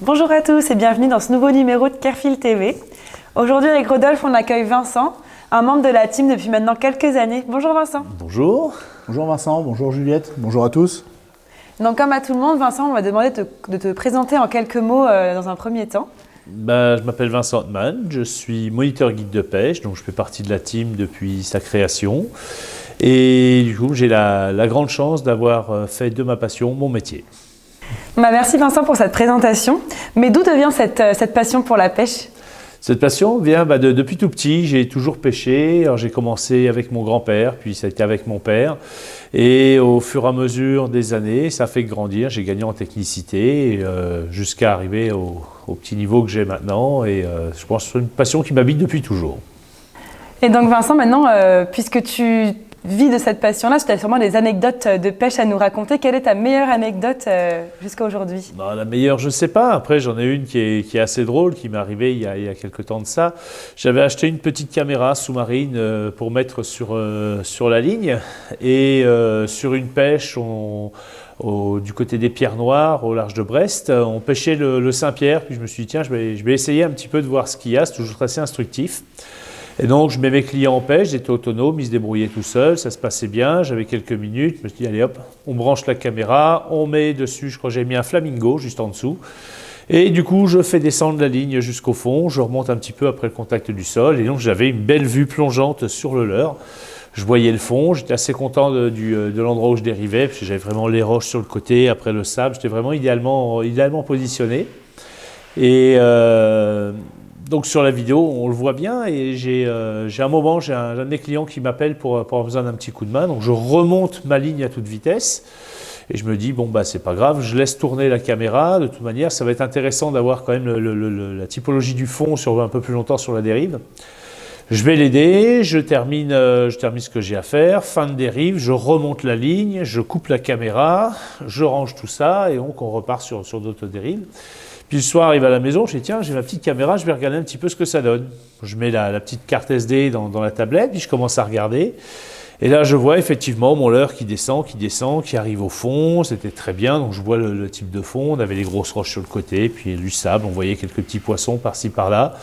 Bonjour à tous et bienvenue dans ce nouveau numéro de Kerfil TV. Aujourd'hui avec Rodolphe, on accueille Vincent, un membre de la team depuis maintenant quelques années. Bonjour Vincent. Bonjour. Bonjour Vincent, bonjour Juliette, bonjour à tous. Donc comme à tout le monde, Vincent, on va demander de te présenter en quelques mots dans un premier temps. Je m'appelle Vincent Ottman, je suis moniteur guide de pêche, donc je fais partie de la team depuis sa création. Et du coup, j'ai la grande chance d'avoir fait de ma passion mon métier. Merci Vincent pour cette présentation. Mais d'où devient cette passion pour la pêche ? Cette passion vient depuis tout petit, j'ai toujours pêché. Alors, j'ai commencé avec mon grand-père, puis ça a été avec mon père. Et au fur et à mesure des années, ça fait grandir. J'ai gagné en technicité jusqu'à arriver au petit niveau que j'ai maintenant. Et je pense que c'est une passion qui m'habite depuis toujours. Et donc Vincent, maintenant, puisque tu vis de cette passion-là, tu as sûrement des anecdotes de pêche à nous raconter. Quelle est ta meilleure anecdote jusqu'à aujourd'hui ? La meilleure, je ne sais pas. Après, j'en ai une qui est assez drôle, qui m'est arrivée il y a quelques temps de ça. J'avais acheté une petite caméra sous-marine pour mettre sur la ligne. Et sur une pêche, du côté des Pierres Noires, au large de Brest, on pêchait le Saint-Pierre. Puis je me suis dit, tiens, je vais essayer un petit peu de voir ce qu'il y a. C'est toujours assez instructif. Et donc, je mets mes clients en pêche, j'étais autonome, ils se débrouillaient tout seuls, ça se passait bien, j'avais quelques minutes, je me suis dit, allez hop, on branche la caméra, on met dessus, je crois que j'ai mis un flamingo juste en dessous. Et du coup, je fais descendre la ligne jusqu'au fond, je remonte un petit peu après le contact du sol, et donc j'avais une belle vue plongeante sur le leurre. Je voyais le fond, j'étais assez content de l'endroit où je dérivais, parce que j'avais vraiment les roches sur le côté, après le sable, j'étais vraiment idéalement positionné. Et donc sur la vidéo, on le voit bien et j'ai un moment, j'ai un de mes clients qui m'appelle pour avoir besoin d'un petit coup de main. Donc je remonte ma ligne à toute vitesse et je me dis, c'est pas grave, je laisse tourner la caméra. De toute manière, ça va être intéressant d'avoir quand même la typologie du fond sur un peu plus longtemps sur la dérive. Je vais l'aider, je termine ce que j'ai à faire, fin de dérive, je remonte la ligne, je coupe la caméra, je range tout ça et donc on repart sur d'autres dérives. Puis le soir, arrive à la maison, je dis tiens, j'ai ma petite caméra, je vais regarder un petit peu ce que ça donne. Je mets la petite carte SD dans la tablette, puis je commence à regarder. Et là, je vois effectivement mon leurre qui descend, qui arrive au fond. C'était très bien, donc je vois le type de fond. On avait des grosses roches sur le côté, puis du sable. On voyait quelques petits poissons par-ci, par-là.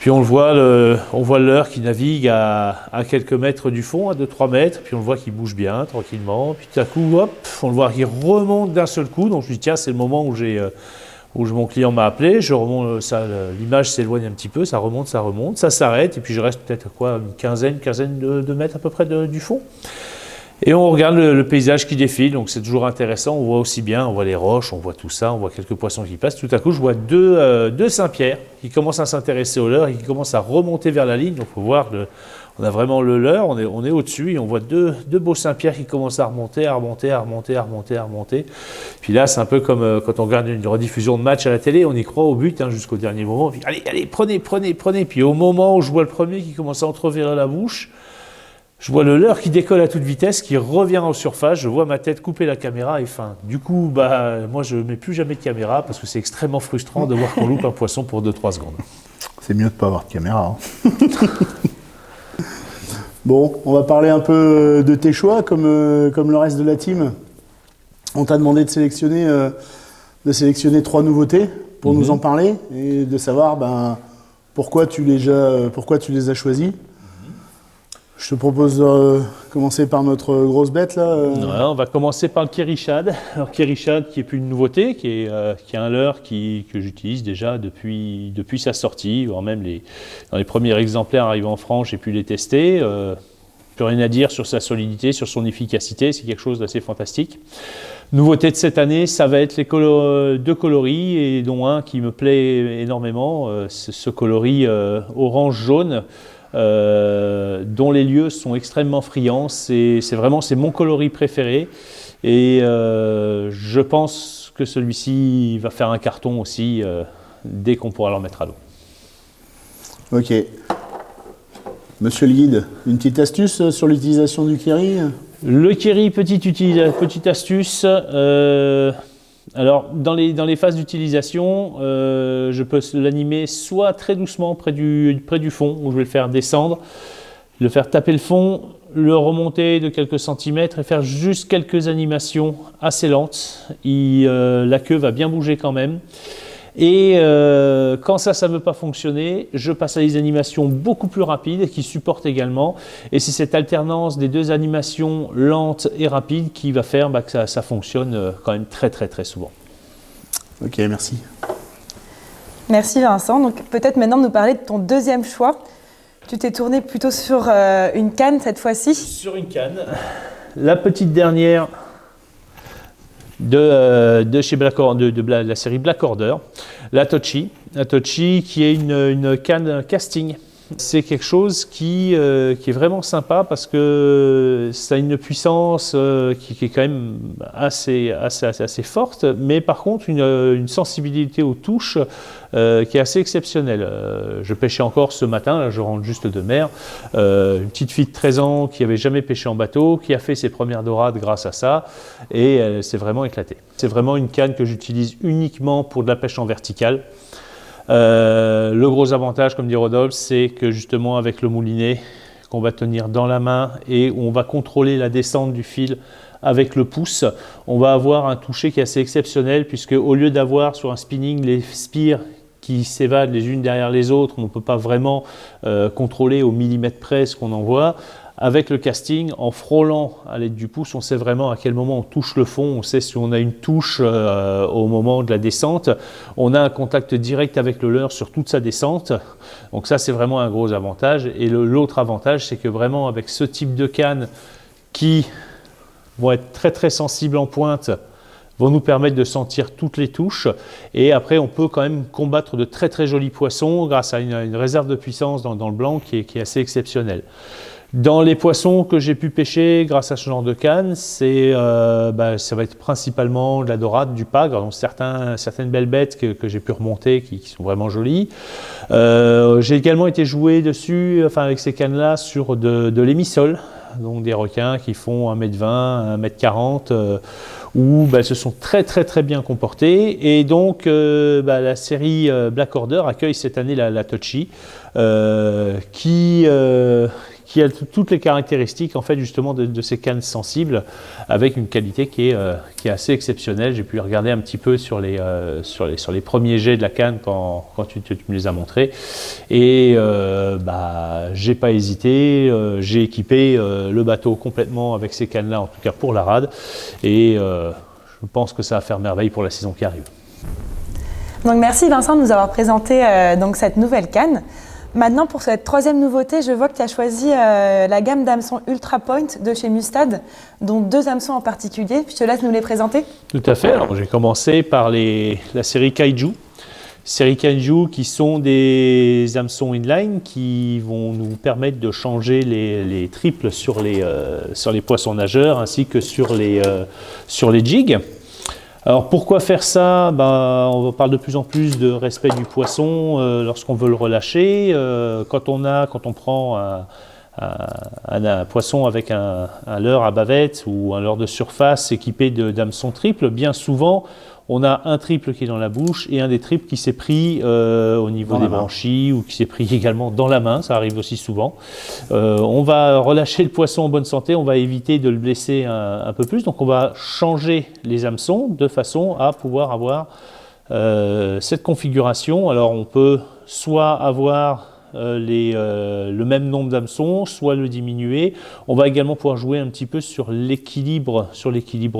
Puis on voit le leurre qui navigue à quelques mètres du fond, à 2-3 mètres. Puis on le voit qui bouge bien, tranquillement. Puis tout à coup, hop, on le voit qui remonte d'un seul coup. Donc je me dis tiens, c'est le moment où mon client m'a appelé, je remonte, l'image s'éloigne un petit peu, ça remonte, ça s'arrête, et puis je reste peut-être une quinzaine de mètres à peu près du fond. Et on regarde le paysage qui défile, donc c'est toujours intéressant, on voit aussi bien, on voit les roches, on voit tout ça, on voit quelques poissons qui passent. Tout à coup, je vois deux Saint-Pierre qui commencent à s'intéresser au leurre et qui commencent à remonter vers la ligne. Donc, il faut voir, on a vraiment le leurre, on est au-dessus et on voit deux beaux Saint-Pierre qui commencent à remonter. Puis là, c'est un peu comme quand on regarde une rediffusion de match à la télé, on y croit au but jusqu'au dernier moment. Puis, allez, prenez. Puis au moment où je vois le premier qui commence à entreverrer la bouche, je vois le leurre qui décolle à toute vitesse, qui revient en surface, je vois ma tête couper la caméra et fin. Du coup, moi je ne mets plus jamais de caméra parce que c'est extrêmement frustrant de voir qu'on loupe un poisson pour 2-3 secondes. C'est mieux de ne pas avoir de caméra. Bon, on va parler un peu de tes choix, comme le reste de la team. On t'a demandé de sélectionner 3 nouveautés pour nous en parler et de savoir pourquoi tu les as choisis. Je te propose de commencer par notre grosse bête là. Ouais, on va commencer par le Kérishad. Alors Kérishad qui est plus une nouveauté, qui est un leurre que j'utilise déjà depuis sa sortie, voire même dans les premiers exemplaires arrivés en France, j'ai pu les tester. Plus rien à dire sur sa solidité, sur son efficacité, c'est quelque chose d'assez fantastique. Nouveauté de cette année, ça va être les 2 coloris, et dont un qui me plaît énormément, c'est ce coloris orange-jaune. Dont les lieux sont extrêmement friands, c'est mon coloris préféré et je pense que celui-ci va faire un carton aussi dès qu'on pourra le mettre à l'eau. Ok. Monsieur le guide, une petite astuce sur l'utilisation du kéri ? Le kéri, petite astuce. Alors, dans les phases d'utilisation, je peux l'animer soit très doucement près du fond, où je vais le faire descendre, le faire taper le fond, le remonter de quelques centimètres et faire juste quelques animations assez lentes. La queue va bien bouger quand même. Et quand ça ne veut pas fonctionner, je passe à des animations beaucoup plus rapides qui supportent également. Et c'est cette alternance des deux animations lentes et rapides qui va faire que ça fonctionne quand même très très très souvent. Ok, merci. Merci Vincent. Donc peut-être maintenant nous parler de ton deuxième choix. Tu t'es tourné plutôt sur une canne cette fois-ci. Sur une canne. La petite dernière de chez Black Order, de la série Black Order, la Tochi qui est une canne casting. C'est quelque chose qui est vraiment sympa parce que ça a une puissance qui est quand même assez forte, mais par contre une sensibilité aux touches qui est assez exceptionnelle. Je pêchais encore ce matin, là je rentre juste de mer, une petite fille de 13 ans qui n'avait jamais pêché en bateau, qui a fait ses premières dorades grâce à ça, et elle s'est vraiment éclatée. C'est vraiment une canne que j'utilise uniquement pour de la pêche en verticale. Le gros avantage, comme dit Rodolphe, c'est que justement avec le moulinet qu'on va tenir dans la main et où on va contrôler la descente du fil avec le pouce, on va avoir un toucher qui est assez exceptionnel, puisque au lieu d'avoir sur un spinning les spires qui s'évadent les unes derrière les autres, on ne peut pas vraiment contrôler au millimètre près ce qu'on envoie. Avec le casting, en frôlant à l'aide du pouce, on sait vraiment à quel moment on touche le fond, on sait si on a une touche au moment de la descente. On a un contact direct avec le leurre sur toute sa descente. Donc ça, c'est vraiment un gros avantage. Et l'autre avantage, c'est que vraiment avec ce type de canne qui vont être très très sensibles en pointe, vont nous permettre de sentir toutes les touches. Et après, on peut quand même combattre de très très jolis poissons grâce à une réserve de puissance dans le blanc qui est assez exceptionnelle. Dans les poissons que j'ai pu pêcher grâce à ce genre de canne, ça va être principalement de la dorade, du pagre, donc certaines belles bêtes que j'ai pu remonter qui sont vraiment jolies. J'ai également été joué dessus, avec ces cannes-là, sur de l'émissol, donc des requins qui font 1,20 m, 1,40 m, où se sont très très très bien comportés. Et donc la série Black Order accueille cette année la Tochi, qui a toutes les caractéristiques en fait justement de ces cannes sensibles, avec une qualité qui est assez exceptionnelle. J'ai pu regarder un petit peu sur les premiers jets de la canne quand tu me les as montrés, et j'ai pas hésité, j'ai équipé le bateau complètement avec ces cannes là, en tout cas pour la rade, et je pense que ça va faire merveille pour la saison qui arrive. Donc merci Vincent de nous avoir présenté donc cette nouvelle canne. Maintenant, pour cette troisième nouveauté, je vois que tu as choisi la gamme d'hameçons Ultra Point de chez Mustad, dont 2 hameçons en particulier. Je te laisse nous les présenter. Tout à fait. Alors, j'ai commencé par la série Kaiju. Série Kaiju qui sont des hameçons inline qui vont nous permettre de changer les triples sur les poissons nageurs ainsi que sur les jigs. Alors pourquoi faire ça? On parle de plus en plus de respect du poisson lorsqu'on veut le relâcher. Quand on prend un poisson avec un leurre à bavette ou un leurre de surface équipé d'hameçons triples, bien souvent on a un triple qui est dans la bouche et un des triples qui s'est pris au niveau des branchies ou qui s'est pris également dans la main, ça arrive aussi souvent. On va relâcher le poisson en bonne santé, on va éviter de le blesser un peu plus, donc on va changer les hameçons de façon à pouvoir avoir cette configuration. Alors on peut soit avoir le même nombre d'hameçons, soit le diminuer. On va également pouvoir jouer un petit peu sur l'équilibre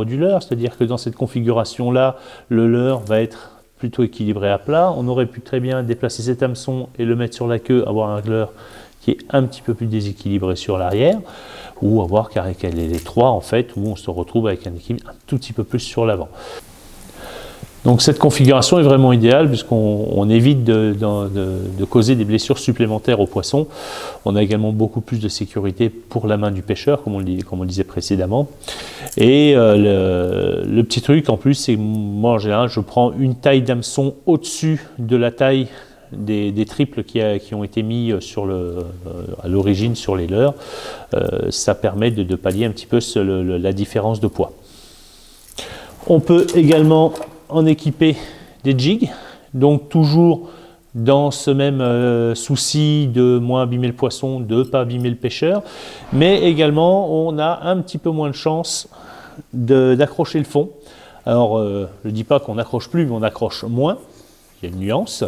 du leurre, c'est-à-dire que dans cette configuration-là, le leurre va être plutôt équilibré à plat. On aurait pu très bien déplacer cet hameçon et le mettre sur la queue, avoir un leurre qui est un petit peu plus déséquilibré sur l'arrière, ou avoir les trois en fait, où on se retrouve avec un équilibre un tout petit peu plus sur l'avant. Donc cette configuration est vraiment idéale puisqu'on évite de causer des blessures supplémentaires aux poissons. On a également beaucoup plus de sécurité pour la main du pêcheur, comme on le disait précédemment. Et le petit truc en plus, c'est que moi en général, je prends une taille d'hameçon au-dessus de la taille des triples qui ont été mis à l'origine sur les leurres. Ça permet de pallier un petit peu la différence de poids. On peut également en équiper des jigs, donc toujours dans ce même souci de moins abîmer le poisson, de ne pas abîmer le pêcheur, mais également on a un petit peu moins de chance d'accrocher le fond. Alors je ne dis pas qu'on n'accroche plus, mais on accroche moins. il y a une nuance.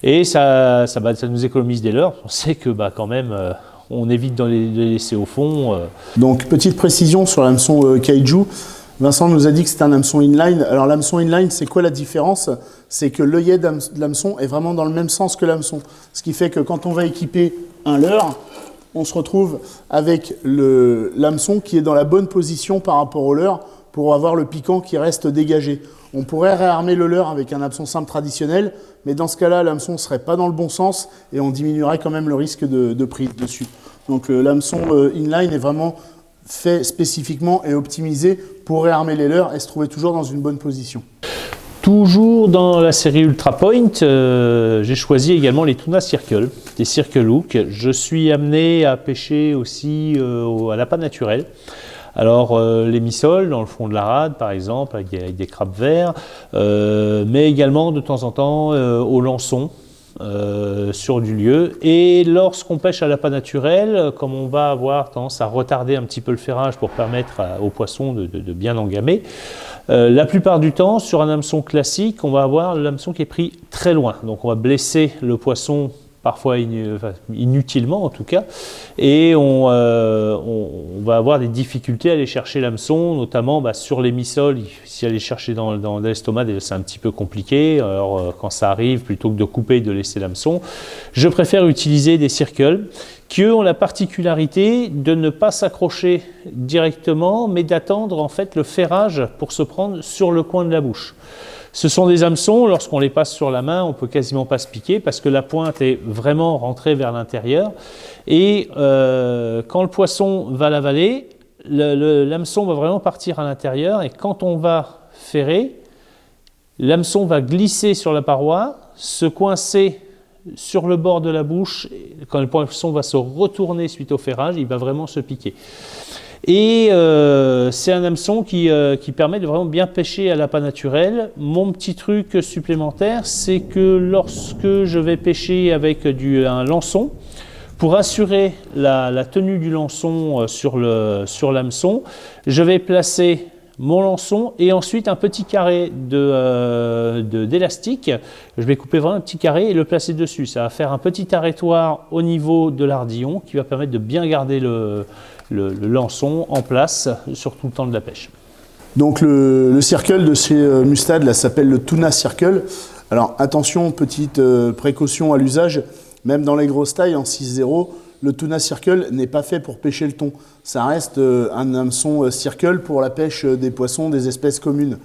Et ça nous économise des leurres. On sait que quand même, on évite de les laisser au fond. Donc, petite précision sur l'hameçon Kaiju. Vincent nous a dit que c'était un hameçon inline. Alors, l'hameçon inline, c'est quoi la différence? C'est que l'œillet de l'hameçon est vraiment dans le même sens que l'hameçon. Ce qui fait que quand on va équiper un leurre, on se retrouve avec l'hameçon qui est dans la bonne position par rapport au leurre pour avoir le piquant qui reste dégagé. On pourrait réarmer le leurre avec un hameçon simple traditionnel, mais dans ce cas-là, l'hameçon ne serait pas dans le bon sens et on diminuerait quand même le risque de prise dessus. Donc l'hameçon inline est vraiment fait spécifiquement et optimisé pour réarmer les leurres et se trouver toujours dans une bonne position. Toujours dans la série Ultra Point, j'ai choisi également les Tuna Circle, des Circle Hook. Je suis amené à pêcher aussi à l'appât naturel. Alors les missoles dans le fond de la rade par exemple avec des crabes verts, mais également de temps en temps au lançon sur du lieu. Et lorsqu'on pêche à l'appât naturel, comme on va avoir tendance à retarder un petit peu le ferrage pour permettre aux poissons de bien engamer, la plupart du temps sur un hameçon classique on va avoir l'hameçon qui est pris très loin, donc on va blesser le poisson parfois inutilement en tout cas, et on va avoir des difficultés à aller chercher l'hameçon, notamment sur les missoles. Si aller chercher dans l'estomac, c'est un petit peu compliqué. Alors quand ça arrive, plutôt que de couper et de laisser l'hameçon, je préfère utiliser des circles qui eux ont la particularité de ne pas s'accrocher directement, mais d'attendre en fait le ferrage pour se prendre sur le coin de la bouche. Ce sont des hameçons, lorsqu'on les passe sur la main, on ne peut quasiment pas se piquer parce que la pointe est vraiment rentrée vers l'intérieur. Et quand le poisson va l'avaler, l'hameçon va vraiment partir à l'intérieur. Et quand on va ferrer, l'hameçon va glisser sur la paroi, se coincer sur le bord de la bouche. Quand le poisson va se retourner suite au ferrage, il va vraiment se piquer. Et c'est un hameçon qui permet de vraiment bien pêcher à l'appât naturel. Mon petit truc supplémentaire, c'est que lorsque je vais pêcher avec un lançon, pour assurer la tenue du lançon sur l'hameçon, je vais placer mon lançon et ensuite un petit carré d'élastique. Je vais couper vraiment un petit carré et le placer dessus. Ça va faire un petit arrêtoir au niveau de l'ardillon qui va permettre de bien garder le lançon en place sur tout le temps de la pêche. Donc le circle de chez Mustad là, s'appelle le Tuna Circle. Alors attention, petite précaution à l'usage, même dans les grosses tailles en 6-0, le Tuna Circle n'est pas fait pour pêcher le thon. Ça reste un hameçon circle pour la pêche des poissons des espèces communes.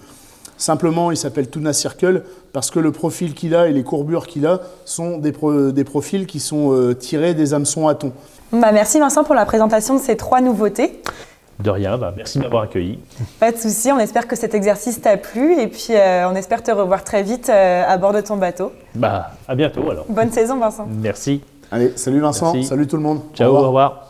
Simplement, il s'appelle Tuna Circle parce que le profil qu'il a et les courbures qu'il a sont des profils qui sont tirés des hameçons à thon. Merci Vincent pour la présentation de ces 3 nouveautés. De rien, merci de m'avoir accueilli. Pas de souci, on espère que cet exercice t'a plu et puis on espère te revoir très vite à bord de ton bateau. À bientôt alors. Bonne saison Vincent. Merci. Allez, salut Vincent, Merci. Salut tout le monde. Ciao, au revoir.